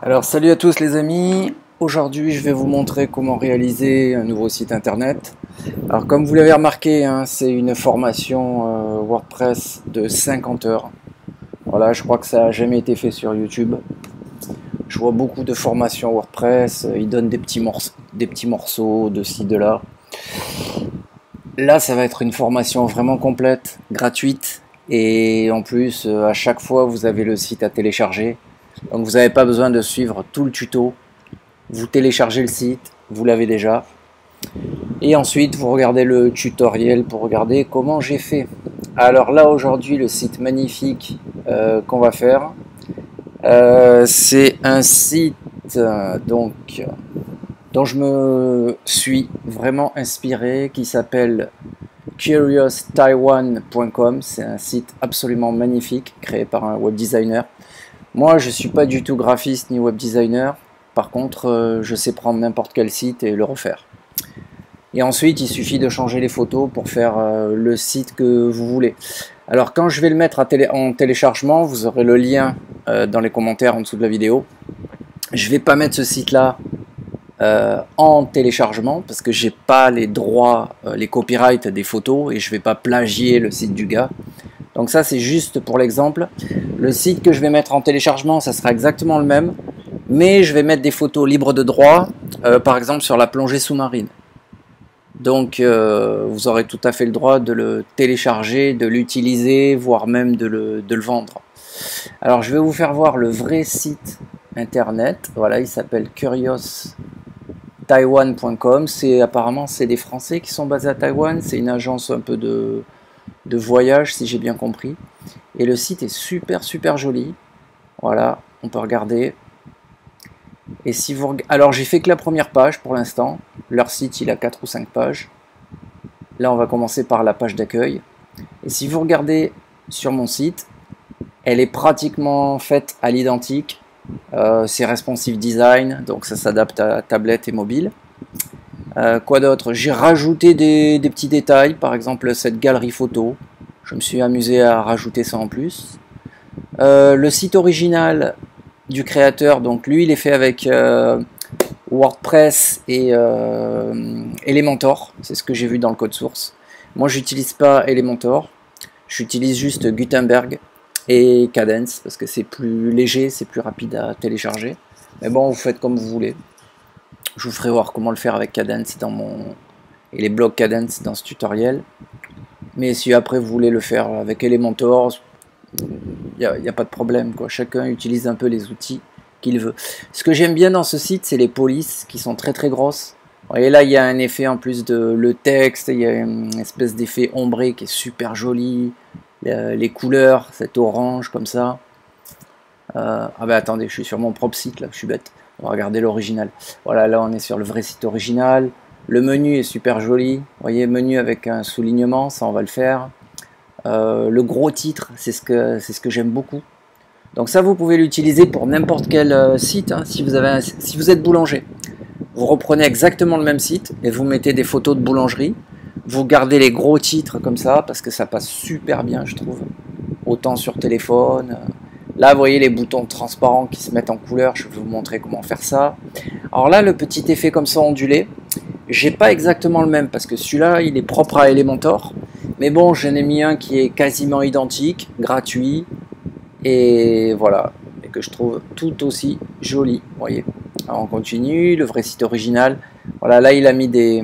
Alors salut à tous les amis, aujourd'hui je vais vous montrer comment réaliser un nouveau site internet. Alors comme vous l'avez remarqué, hein, c'est une formation WordPress de 50 heures. Voilà, je crois que ça n'a jamais été fait sur YouTube. Je vois beaucoup de formations WordPress, ils donnent des petits morceaux de ci, de là. Là ça va être une formation vraiment complète, gratuite, et en plus à chaque fois vous avez le site à télécharger. Donc vous n'avez pas besoin de suivre tout le tuto. Vous téléchargez le site, vous l'avez déjà. Et ensuite vous regardez le tutoriel pour regarder comment j'ai fait. Alors là aujourd'hui le site magnifique qu'on va faire, c'est un site dont je me suis vraiment inspiré, qui s'appelle CuriousTaiwan.com. C'est un site absolument magnifique créé par un web designer. Moi, je ne suis pas du tout graphiste ni web designer. Par contre, je sais prendre n'importe quel site et le refaire. Et ensuite, il suffit de changer les photos pour faire le site que vous voulez. Alors, quand je vais le mettre en téléchargement, vous aurez le lien dans les commentaires en dessous de la vidéo. Je ne vais pas mettre ce site-là en téléchargement parce que j'ai pas les droits, les copyrights des photos, et je ne vais pas plagier le site du gars. Donc ça c'est juste pour l'exemple. Le site que je vais mettre en téléchargement, ça sera exactement le même, mais je vais mettre des photos libres de droit, par exemple sur la plongée sous-marine. Donc vous aurez tout à fait le droit de le télécharger, de l'utiliser, voire même de le vendre. Alors je vais vous faire voir le vrai site internet. Voilà, il s'appelle CuriousTaiwan.com. Apparemment c'est des Français qui sont basés à Taïwan. C'est une agence un peu de voyage, si j'ai bien compris, et le site est super joli. Voilà, on peut regarder. Et si vous alors j'ai fait que la première page pour l'instant. Leur site il a 4 ou 5 pages. Là on va commencer par la page d'accueil, et si vous regardez sur mon site, elle est pratiquement faite à l'identique. C'est responsive design, donc ça s'adapte à tablette et mobile. Quoi d'autre? J'ai rajouté des petits détails, par exemple cette galerie photo. Je me suis amusé à rajouter ça en plus. Le site original du créateur, donc lui il est fait avec WordPress et Elementor. C'est ce que j'ai vu dans le code source. Moi j'utilise pas Elementor, j'utilise juste Gutenberg et Kadence parce que c'est plus léger, c'est plus rapide à télécharger. Mais bon, vous faites comme vous voulez. Je vous ferai voir comment le faire avec Kadence et les blocs Kadence dans ce tutoriel. Mais si après vous voulez le faire avec Elementor, il n'y a pas de problème, quoi. Chacun utilise un peu les outils qu'il veut. Ce que j'aime bien dans ce site, c'est les polices qui sont très grosses. Et là, il y a un effet en plus de le texte, il y a une espèce d'effet ombré qui est super joli. Les couleurs, cet orange comme ça. Ah bah attendez, je suis sur mon propre site là, je suis bête. On va regarder l'original. Voilà, là on est sur le vrai site original. Le menu est super joli. Vous voyez, menu avec un soulignement, ça on va le faire. Le gros titre, c'est ce que j'aime beaucoup. Donc ça vous pouvez l'utiliser pour n'importe quel site. Hein. Si vous êtes boulanger, vous reprenez exactement le même site et vous mettez des photos de boulangerie. Vous gardez les gros titres comme ça parce que ça passe super bien, je trouve. Autant sur téléphone. Là, vous voyez les boutons transparents qui se mettent en couleur. Je vais vous montrer comment faire ça. Alors là, le petit effet comme ça ondulé, j'ai pas exactement le même parce que celui-là, il est propre à Elementor. Mais bon, j'en ai mis un qui est quasiment identique, gratuit. Et voilà, et que je trouve tout aussi joli. Vous voyez. Alors on continue, le vrai site original. Voilà, là, il a mis des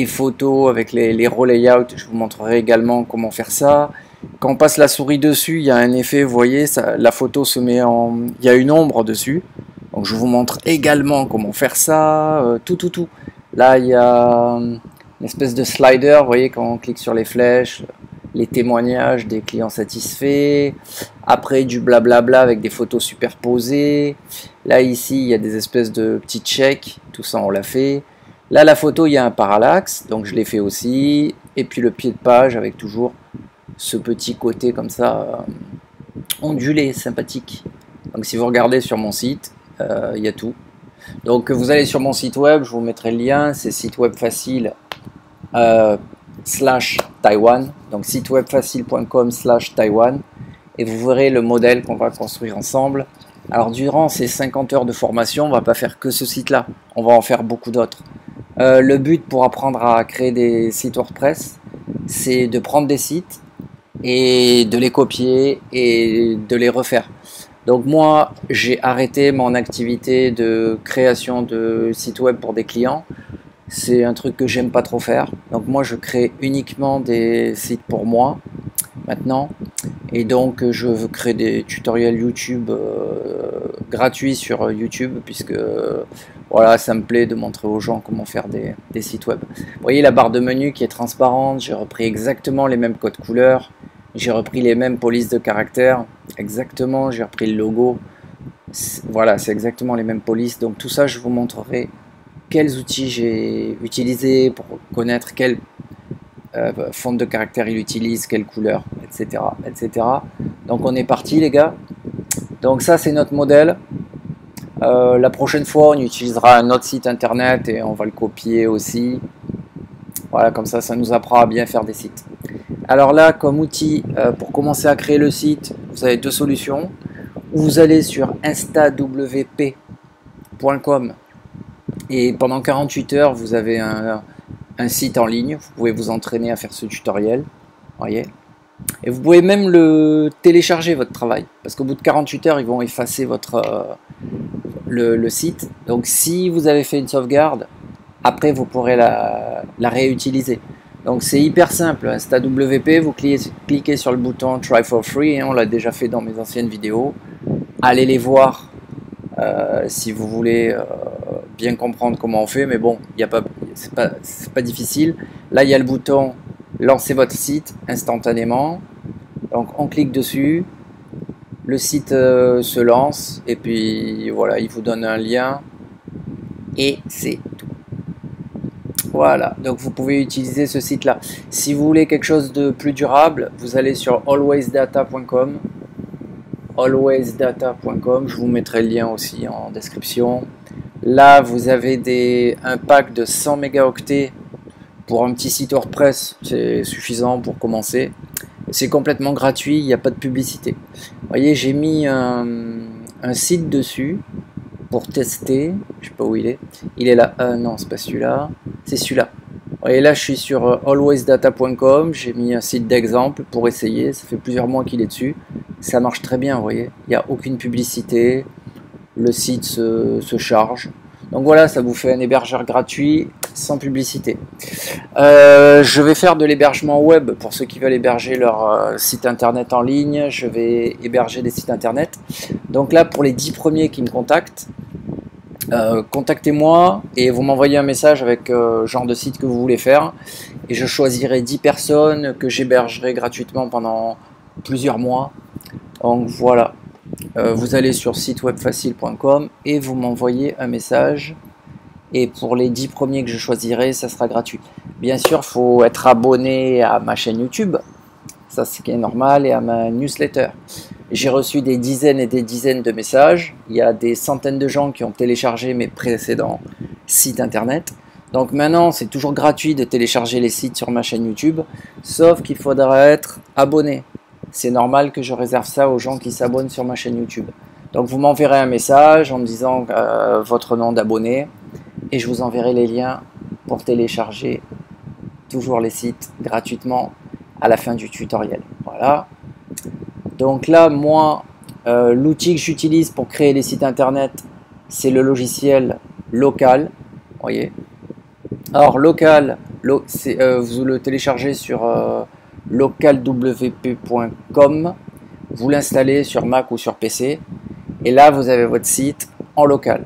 photos avec les raw layouts. Je vous montrerai également comment faire ça. Quand on passe la souris dessus, il y a un effet, vous voyez, la photo se met en... Il y a une ombre dessus. Donc je vous montre également comment faire ça, tout. Là, il y a une espèce de slider, vous voyez, quand on clique sur les flèches, les témoignages des clients satisfaits. Après, du blablabla avec des photos superposées. Là, ici, il y a des espèces de petits checks. Tout ça, on l'a fait. Là, la photo, il y a un parallaxe, donc je l'ai fait aussi. Et puis le pied de page avec toujours ce petit côté comme ça ondulé, sympathique. Donc si vous regardez sur mon site, il y a tout. Donc vous allez sur mon site web, je vous mettrai le lien, c'est site web facile /Taiwan, donc sitewebfacile.com/Taiwan, et vous verrez le modèle qu'on va construire ensemble. Alors durant ces 50 heures de formation, on va pas faire que ce site-là, on va en faire beaucoup d'autres. Le but pour apprendre à créer des sites WordPress, c'est de prendre des sites et de les copier et de les refaire. Donc moi, j'ai arrêté mon activité de création de sites web pour des clients. C'est un truc que j'aime pas trop faire. Donc moi, je crée uniquement des sites pour moi maintenant. Et donc, je veux créer des tutoriels YouTube gratuits sur YouTube, puisque voilà, ça me plaît de montrer aux gens comment faire des sites web. Vous voyez la barre de menu qui est transparente, j'ai repris exactement les mêmes codes couleurs, j'ai repris les mêmes polices de caractères, exactement, j'ai repris le logo. Voilà, c'est exactement les mêmes polices. Donc tout ça, je vous montrerai quels outils j'ai utilisés pour connaître quel fond de caractère il utilise, quelle couleur, etc., etc. Donc on est parti les gars. Donc ça c'est notre modèle. La prochaine fois on utilisera un autre site internet et on va le copier aussi. Voilà, comme ça nous apprend à bien faire des sites. Alors là, comme outil pour commencer à créer le site, vous avez deux solutions. Vous allez sur instawp.com et pendant 48 heures vous avez un site en ligne, vous pouvez vous entraîner à faire ce tutoriel, voyez. Et vous pouvez même le télécharger votre travail, parce qu'au bout de 48 heures, ils vont effacer votre le site. Donc si vous avez fait une sauvegarde, après vous pourrez la réutiliser. Donc c'est hyper simple, InstaWP, vous cliquez sur le bouton Try for Free, hein, on l'a déjà fait dans mes anciennes vidéos. Allez les voir si vous voulez bien comprendre comment on fait, mais bon, c'est pas difficile. Là, il y a le bouton lancer votre site instantanément. Donc, on clique dessus, le site se lance, et puis voilà, il vous donne un lien, et c'est tout. Voilà, donc vous pouvez utiliser ce site-là. Si vous voulez quelque chose de plus durable, vous allez sur alwaysdata.com. alwaysdata.com, je vous mettrai le lien aussi en description. Là, vous avez un pack de 100 mégaoctets pour un petit site WordPress, c'est suffisant pour commencer. C'est complètement gratuit, il n'y a pas de publicité. Vous voyez, j'ai mis un site dessus pour tester. Je sais pas où il est. Il est là. Non, c'est pas celui-là. C'est celui-là. Vous voyez, là, je suis sur alwaysdata.com. J'ai mis un site d'exemple pour essayer. Ça fait plusieurs mois qu'il est dessus. Ça marche très bien, vous voyez. Il n'y a aucune publicité. Le site se charge. Donc voilà, ça vous fait un hébergeur gratuit sans publicité. Je vais faire de l'hébergement web pour ceux qui veulent héberger leur site internet en ligne. Je vais héberger des sites internet. Donc là, pour les 10 premiers qui me contactent, contactez-moi et vous m'envoyez un message avec le genre de site que vous voulez faire. Et je choisirai 10 personnes que j'hébergerai gratuitement pendant plusieurs mois. Donc voilà. Vous allez sur sitewebfacile.com et vous m'envoyez un message, et pour les 10 premiers que je choisirai, ça sera gratuit. Bien sûr, il faut être abonné à ma chaîne YouTube, ça c'est ce qui est normal, et à ma newsletter. J'ai reçu des dizaines et des dizaines de messages, il y a des centaines de gens qui ont téléchargé mes précédents sites internet. Donc maintenant, c'est toujours gratuit de télécharger les sites sur ma chaîne YouTube, sauf qu'il faudra être abonné. C'est normal que je réserve ça aux gens qui s'abonnent sur ma chaîne YouTube. Donc vous m'enverrez un message en me disant votre nom d'abonné, et je vous enverrai les liens pour télécharger toujours les sites gratuitement à la fin du tutoriel. Voilà. Donc là, moi, l'outil que j'utilise pour créer les sites internet, c'est le logiciel Local. Voyez. Alors Local, vous le téléchargez sur localwp.com, vous l'installez sur Mac ou sur PC, et là vous avez votre site en local.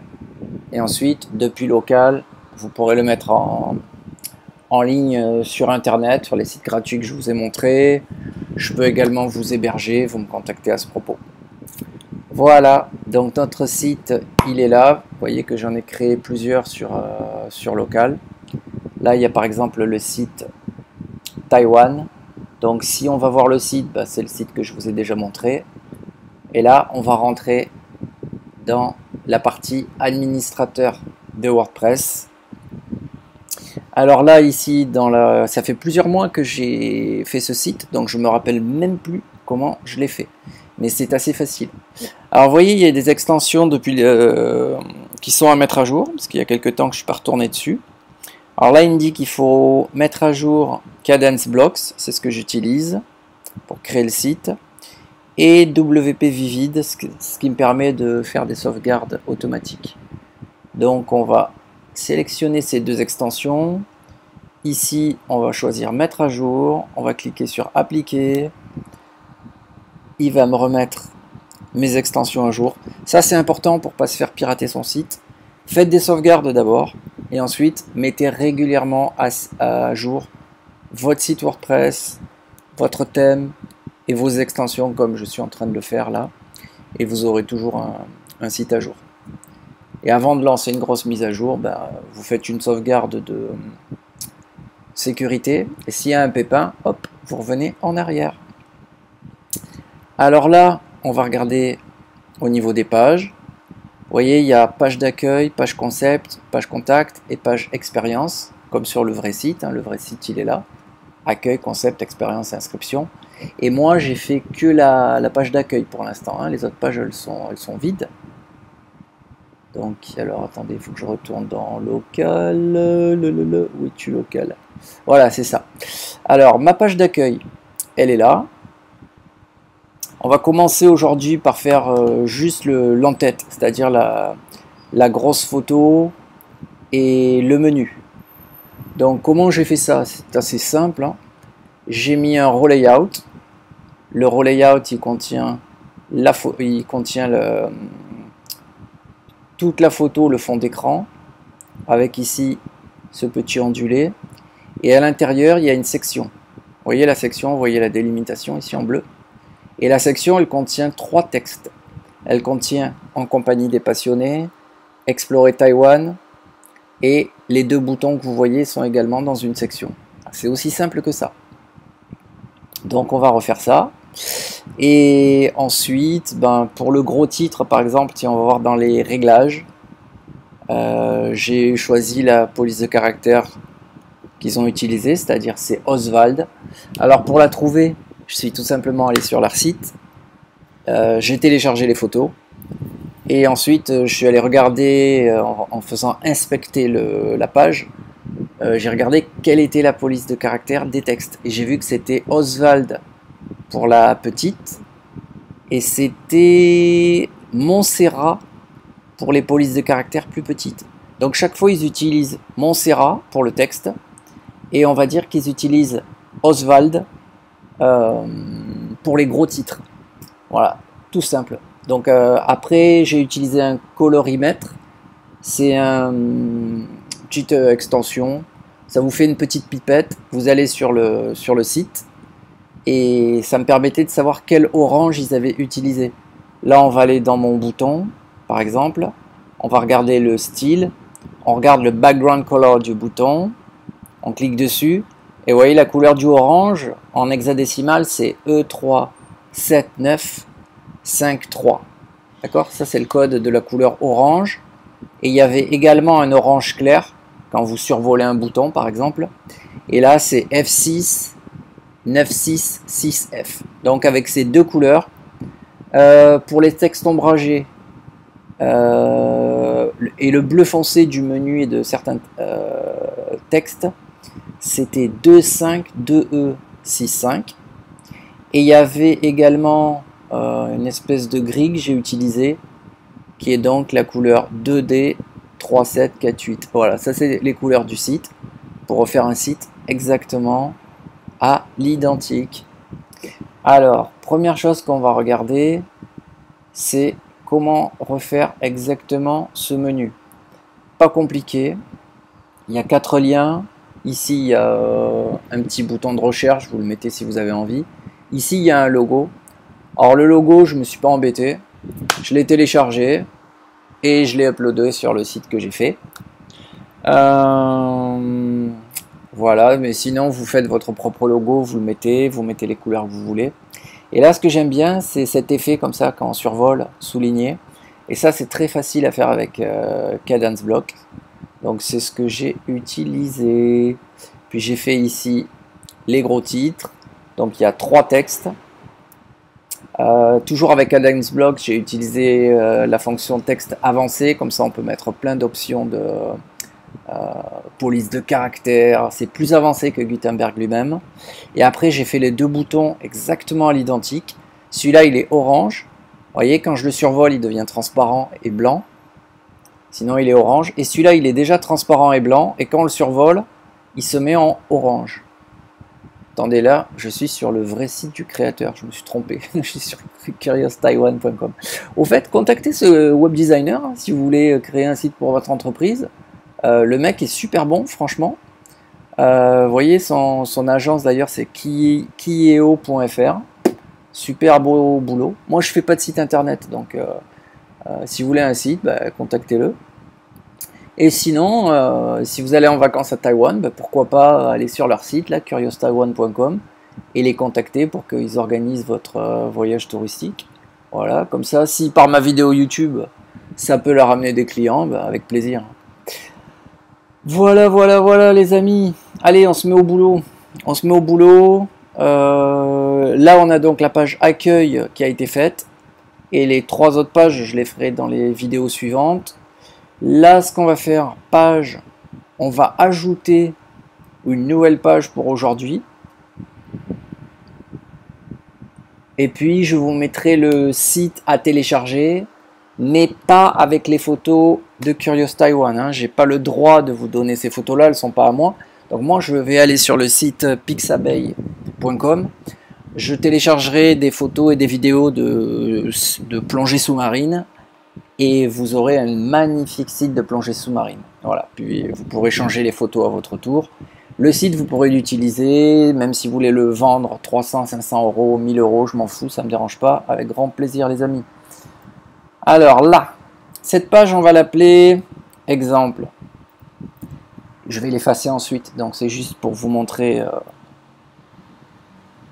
Et ensuite, depuis local, vous pourrez le mettre en ligne sur internet, sur les sites gratuits que je vous ai montrés. Je peux également vous héberger, vous me contactez à ce propos. Voilà, donc notre site, il est là. Vous voyez que j'en ai créé plusieurs sur local. Là, il y a par exemple le site Taïwan. Donc si on va voir le site, bah, c'est le site que je vous ai déjà montré. Et là, on va rentrer dans la partie administrateur de WordPress. Alors là, ici, ça fait plusieurs mois que j'ai fait ce site, donc je me rappelle même plus comment je l'ai fait. Mais c'est assez facile. Alors vous voyez, il y a des extensions depuis qui sont à mettre à jour, parce qu'il y a quelques temps que je suis pas retourné dessus. Alors là, il me dit qu'il faut mettre à jour Cadence Blocks, c'est ce que j'utilise pour créer le site, et WP Vivid, ce qui me permet de faire des sauvegardes automatiques. Donc on va sélectionner ces deux extensions. Ici, on va choisir mettre à jour, on va cliquer sur appliquer. Il va me remettre mes extensions à jour. Ça, c'est important pour ne pas se faire pirater son site. Faites des sauvegardes d'abord et ensuite mettez régulièrement à jour votre site WordPress, votre thème et vos extensions comme je suis en train de le faire là, et vous aurez toujours un site à jour. Et avant de lancer une grosse mise à jour, vous faites une sauvegarde de sécurité, et s'il y a un pépin, hop, vous revenez en arrière. Alors là, on va regarder au niveau des pages. Vous voyez, il y a page d'accueil, page concept, page contact et page expérience, comme sur le vrai site. Le vrai site, il est là. Accueil, concept, expérience, inscription. Et moi, j'ai fait que la page d'accueil pour l'instant. Les autres pages, elles sont vides. Donc, alors, attendez, il faut que je retourne dans local. Où es-tu local? Voilà, c'est ça. Alors, ma page d'accueil, elle est là. On va commencer aujourd'hui par faire juste l'en-tête, c'est-à-dire la grosse photo et le menu. Donc comment j'ai fait ça? C'est assez simple. J'ai mis un raw layout. Le raw layout, il contient toute la photo, le fond d'écran, avec ici ce petit ondulé. Et à l'intérieur, il y a une section. Vous voyez la section, vous voyez la délimitation ici en bleu. Et la section, elle contient 3 textes. Elle contient En compagnie des passionnés, Explorer Taïwan, et les 2 boutons que vous voyez sont également dans une section. C'est aussi simple que ça. Donc on va refaire ça. Et ensuite, pour le gros titre, par exemple, tiens, on va voir dans les réglages. J'ai choisi la police de caractère qu'ils ont utilisée, c'est-à-dire c'est Oswald. Alors pour la trouver, je suis tout simplement allé sur leur site, j'ai téléchargé les photos, et ensuite je suis allé regarder en faisant inspecter la page, j'ai regardé quelle était la police de caractère des textes, et j'ai vu que c'était Oswald pour la petite, et c'était Montserrat pour les polices de caractère plus petites. Donc chaque fois ils utilisent Montserrat pour le texte, et on va dire qu'ils utilisent Oswald pour les gros titres. Voilà, tout simple. Donc après, j'ai utilisé un colorimètre. C'est une petite extension. Ça vous fait une petite pipette. Vous allez sur le site et ça me permettait de savoir quel orange ils avaient utilisé. Là, on va aller dans mon bouton, par exemple. On va regarder le style. On regarde le background color du bouton. On clique dessus. Et vous voyez la couleur du orange en hexadécimal, c'est E37953. D'accord? Ça, c'est le code de la couleur orange. Et il y avait également un orange clair quand vous survolez un bouton, par exemple. Et là, c'est F696F. Donc, avec ces 2 couleurs, pour les textes ombragés et le bleu foncé du menu et de certains textes, c'était 252E65, et il y avait également une espèce de grille que j'ai utilisée qui est donc la couleur 2D3748. Voilà, ça c'est les couleurs du site pour refaire un site exactement à l'identique. Alors, première chose qu'on va regarder, c'est comment refaire exactement ce menu. Pas compliqué, il y a 4 liens. Ici, il y a un petit bouton de recherche, vous le mettez si vous avez envie. Ici, il y a un logo. Alors, le logo, je ne me suis pas embêté. Je l'ai téléchargé et je l'ai uploadé sur le site que j'ai fait. Voilà, mais sinon, vous faites votre propre logo, vous mettez les couleurs que vous voulez. Et là, ce que j'aime bien, c'est cet effet comme ça, quand on survole, souligné. Et ça, c'est très facile à faire avec Cadence Block. Donc c'est ce que j'ai utilisé. Puis j'ai fait ici les gros titres. Donc il y a 3 textes. Toujours avec Cadence Block, j'ai utilisé la fonction texte avancé, comme ça on peut mettre plein d'options de police de caractère, c'est plus avancé que Gutenberg lui-même. Et après j'ai fait les deux boutons exactement à l'identique. Celui-là il est orange, vous voyez quand je le survole il devient transparent et blanc, sinon il est orange. Et celui-là il est déjà transparent et blanc, et quand on le survole il se met en orange. Attendez, là, je suis sur le vrai site du créateur, je me suis trompé, je suis sur CuriousTaiwan.com. Au fait, contactez ce web designer hein, si vous voulez créer un site pour votre entreprise. Le mec est super bon, franchement. Vous voyez, son agence d'ailleurs, c'est kieo.fr. Super beau boulot. Moi, je fais pas de site internet, donc si vous voulez un site, bah, contactez-le. Et sinon, si vous allez en vacances à Taïwan, bah, pourquoi pas aller sur leur site, là, CuriousTaiwan.com, et les contacter pour qu'ils organisent votre voyage touristique. Voilà, comme ça, si par ma vidéo YouTube, ça peut leur amener des clients, bah, avec plaisir. Voilà, voilà, voilà, les amis. Allez, on se met au boulot. On se met au boulot. Là, on a donc la page accueil qui a été faite. Et les 3 autres pages, je les ferai dans les vidéos suivantes. Là, ce qu'on va faire, page, on va ajouter une nouvelle page pour aujourd'hui. Et puis, je vous mettrai le site à télécharger, mais pas avec les photos de Curious Taiwan. Hein. Je n'ai pas le droit de vous donner ces photos-là, elles ne sont pas à moi. Donc moi, je vais aller sur le site pixabay.com. Je téléchargerai des photos et des vidéos de plongée sous-marine. Et vous aurez un magnifique site de plongée sous-marine. Voilà, puis vous pourrez changer les photos à votre tour. Le site, vous pourrez l'utiliser, même si vous voulez le vendre 300, 500 euros, 1000 euros, je m'en fous, ça ne me dérange pas, avec grand plaisir les amis. Alors là, cette page, on va l'appeler exemple. Je vais l'effacer ensuite, donc c'est juste pour vous montrer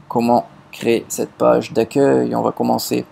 comment créer cette page d'accueil. On va commencer.